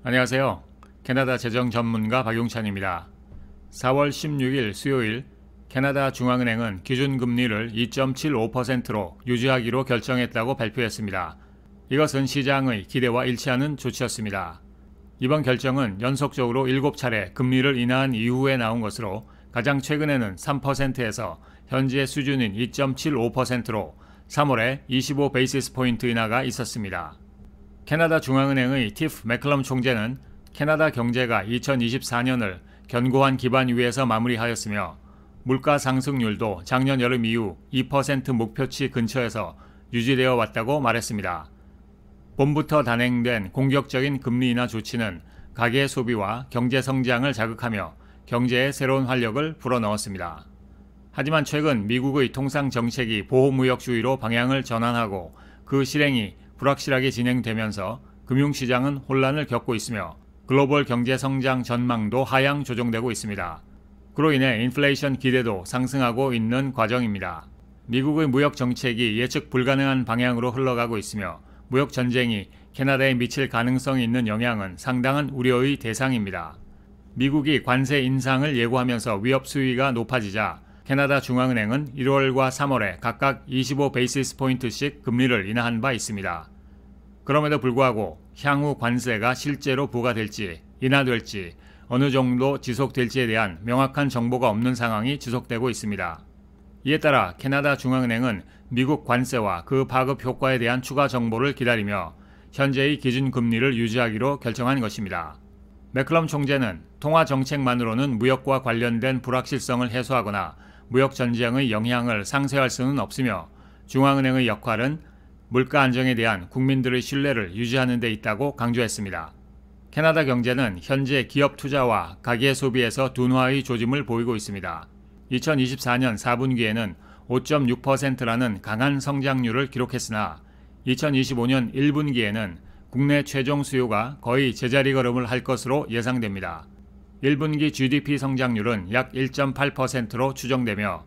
안녕하세요. 캐나다 재정 전문가 박용찬입니다. 4월 16일 수요일 캐나다 중앙은행은 기준금리를 2.75%로 유지하기로 결정했다고 발표했습니다. 이것은 시장의 기대와 일치하는 조치였습니다. 이번 결정은 연속적으로 7차례 금리를 인하한 이후에 나온 것으로 가장 최근에는 3%에서 현재 수준인 2.75%로 3월에 25 베이시스 포인트 인하가 있었습니다. 캐나다 중앙은행의 티프 맥컬럼 총재는 캐나다 경제가 2024년을 견고한 기반 위에서 마무리하였으며 물가 상승률도 작년 여름 이후 2% 목표치 근처에서 유지되어 왔다고 말했습니다. 봄부터 단행된 공격적인 금리 인하 조치는 가계 소비와 경제 성장을 자극하며 경제에 새로운 활력을 불어넣었습니다. 하지만 최근 미국의 통상 정책이 보호무역주의로 방향을 전환하고 그 실행이 불확실하게 진행되면서 금융시장은 혼란을 겪고 있으며 글로벌 경제 성장 전망도 하향 조정되고 있습니다. 그로 인해 인플레이션 기대도 상승하고 있는 과정입니다. 미국의 무역 정책이 예측 불가능한 방향으로 흘러가고 있으며 무역 전쟁이 캐나다에 미칠 가능성이 있는 영향은 상당한 우려의 대상입니다. 미국이 관세 인상을 예고하면서 위협 수위가 높아지자 캐나다 중앙은행은 1월과 3월에 각각 25 베이시스 포인트씩 금리를 인하한 바 있습니다. 그럼에도 불구하고 향후 관세가 실제로 부과될지 인하될지 어느 정도 지속될지에 대한 명확한 정보가 없는 상황이 지속되고 있습니다. 이에 따라 캐나다 중앙은행은 미국 관세와 그 파급 효과에 대한 추가 정보를 기다리며 현재의 기준금리를 유지하기로 결정한 것입니다. 맥컬럼 총재는 통화 정책만으로는 무역과 관련된 불확실성을 해소하거나 무역 전쟁의 영향을 상쇄할 수는 없으며 중앙은행의 역할은 물가 안정에 대한 국민들의 신뢰를 유지하는 데 있다고 강조했습니다. 캐나다 경제는 현재 기업 투자와 가계 소비에서 둔화의 조짐을 보이고 있습니다. 2024년 4분기에는 5.6%라는 강한 성장률을 기록했으나 2025년 1분기에는 국내 최종 수요가 거의 제자리 걸음을 할 것으로 예상됩니다. 1분기 GDP 성장률은 약 1.8%로 추정되며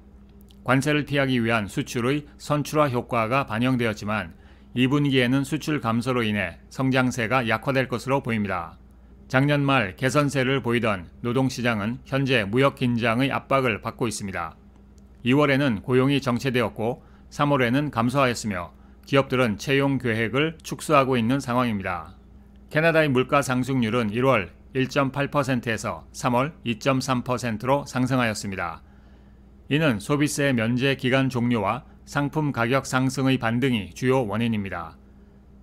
관세를 피하기 위한 수출의 선출화 효과가 반영되었지만 2분기에는 수출 감소로 인해 성장세가 약화될 것으로 보입니다. 작년 말 개선세를 보이던 노동시장은 현재 무역 긴장의 압박을 받고 있습니다. 2월에는 고용이 정체되었고 3월에는 감소하였으며 기업들은 채용 계획을 축소하고 있는 상황입니다. 캐나다의 물가 상승률은 1월 1.8%에서 3월 2.3%로 상승하였습니다. 이는 소비세 면제 기간 종료와 상품 가격 상승의 반등이 주요 원인입니다.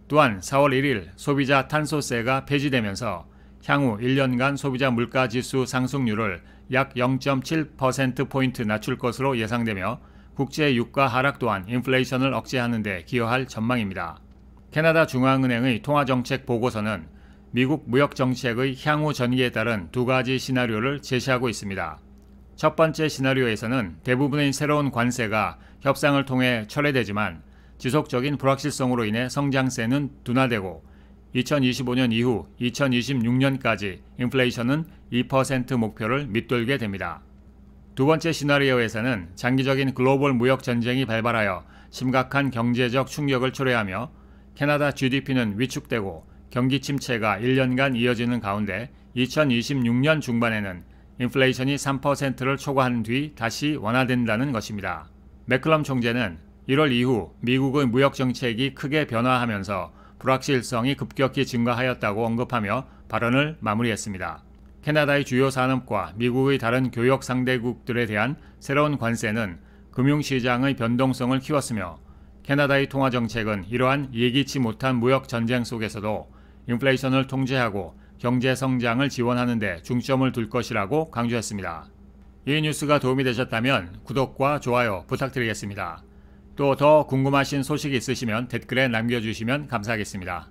또한 4월 1일 소비자 탄소세가 폐지되면서 향후 1년간 소비자 물가지수 상승률을 약 0.7%포인트 낮출 것으로 예상되며 국제 유가 하락 또한 인플레이션을 억제하는 데 기여할 전망입니다. 캐나다 중앙은행의 통화정책 보고서는 미국 무역 정책의 향후 전개에 따른 두 가지 시나리오를 제시하고 있습니다. 첫 번째 시나리오에서는 대부분의 새로운 관세가 협상을 통해 철회되지만 지속적인 불확실성으로 인해 성장세는 둔화되고 2025년 이후 2026년까지 인플레이션은 2% 목표를 밑돌게 됩니다. 두 번째 시나리오에서는 장기적인 글로벌 무역 전쟁이 발발하여 심각한 경제적 충격을 초래하며 캐나다 GDP는 위축되고 경기 침체가 1년간 이어지는 가운데 2026년 중반에는 인플레이션이 3%를 초과한 뒤 다시 완화된다는 것입니다. 맥컬럼 총재는 1월 이후 미국의 무역 정책이 크게 변화하면서 불확실성이 급격히 증가하였다고 언급하며 발언을 마무리했습니다. 캐나다의 주요 산업과 미국의 다른 교역 상대국들에 대한 새로운 관세는 금융시장의 변동성을 키웠으며 캐나다의 통화정책은 이러한 예기치 못한 무역 전쟁 속에서도 인플레이션을 통제하고 경제 성장을 지원하는 데 중점을 둘 것이라고 강조했습니다. 이 뉴스가 도움이 되셨다면 구독과 좋아요 부탁드리겠습니다. 또 더 궁금하신 소식이 있으시면 댓글에 남겨주시면 감사하겠습니다.